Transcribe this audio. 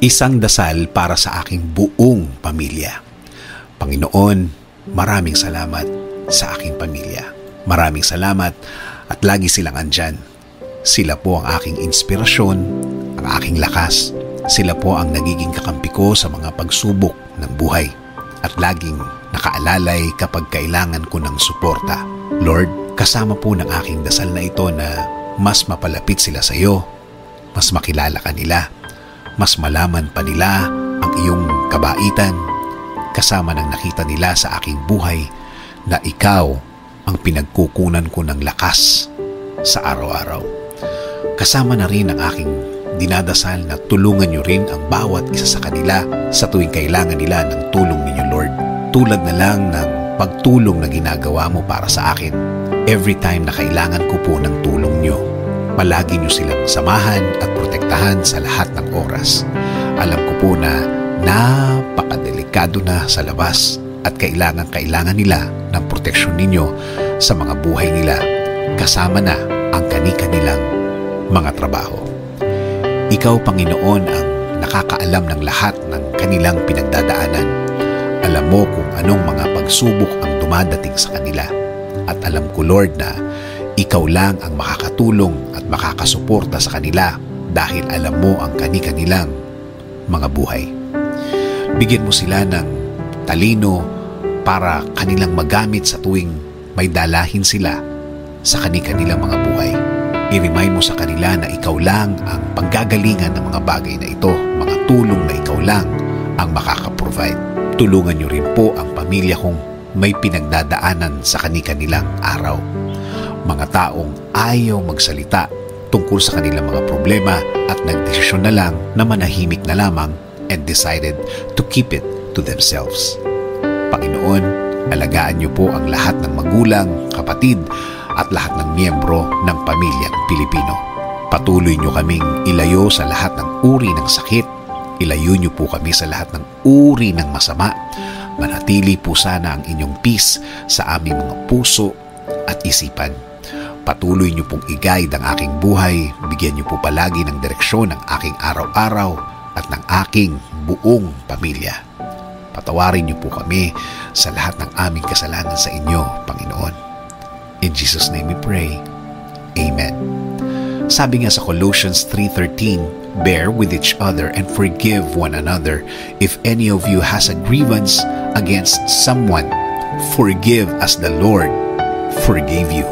Isang dasal para sa aking buong pamilya. Panginoon, maraming salamat sa aking pamilya. Maraming salamat at lagi silang andyan. Sila po ang aking inspirasyon, ang aking lakas. Sila po ang nagiging kakampi ko sa mga pagsubok ng buhay at laging nakaalalay kapag kailangan ko ng suporta. Lord, kasama po ng aking dasal na ito na mas mapalapit sila sa iyo, mas makilala ka nila, mas malaman pa nila ang iyong kabaitan, kasama ng nakita nila sa aking buhay na ikaw ang pinagkukunan ko ng lakas sa araw-araw. Kasama na rin ang aking dinadasal na tulungan niyo rin ang bawat isa sa kanila sa tuwing kailangan nila ng tulong ninyo, Lord. Tulad na lang ng pagtulong na ginagawa mo para sa akin. Every time na kailangan ko po ng tulong niyo, palagi niyo silang samahan at protektahan sa lahat ng oras. Alam ko po na napakadelikado na sa labas at kailangan nila ng proteksyon ninyo sa mga buhay nila, kasama na ang kani-kanilang mga trabaho. Ikaw, Panginoon, ang nakakaalam ng lahat ng kanilang pinagdadaanan. Alam mo kung anong mga pagsubok ang dumadating sa kanila. At alam ko, Lord, na ikaw lang ang makakatulong at makakasuporta sa kanila dahil alam mo ang kani-kanilang mga buhay. Bigyan mo sila ng talino para kanilang magamit sa tuwing may dalahin sila sa kani-kanilang mga buhay. I-remind mo sa kanila na ikaw lang ang panggagalingan ng mga bagay na ito, mga tulong na ikaw lang ang makakaprovide. Tulungan niyo rin po ang pamilya kong may pinagdadaanan sa kani-kanilang araw. Mga taong ayaw magsalita tungkol sa kanilang mga problema at nagdesisyon na lang na manahimik na lamang and decided to keep it to themselves. Panginoon, alagaan niyo po ang lahat ng magulang, kapatid, at lahat ng miyembro ng pamilyang Pilipino. Patuloy niyo kaming ilayo sa lahat ng uri ng sakit. Ilayo niyo po kami sa lahat ng uri ng masama. Manatili po sana ang inyong peace sa aming mga puso at isipan. Patuloy niyo pong i-guide ang aking buhay. Bigyan niyo po palagi ng direksyon ng aking araw-araw at ng aking buong pamilya. Patawarin niyo po kami sa lahat ng aming kasalanan sa inyo, Panginoon. In Jesus' name we pray. Amen. Sabi nga sa Colossians 3:13, bear with each other and forgive one another. If any of you has a grievance against someone, forgive as the Lord forgave you.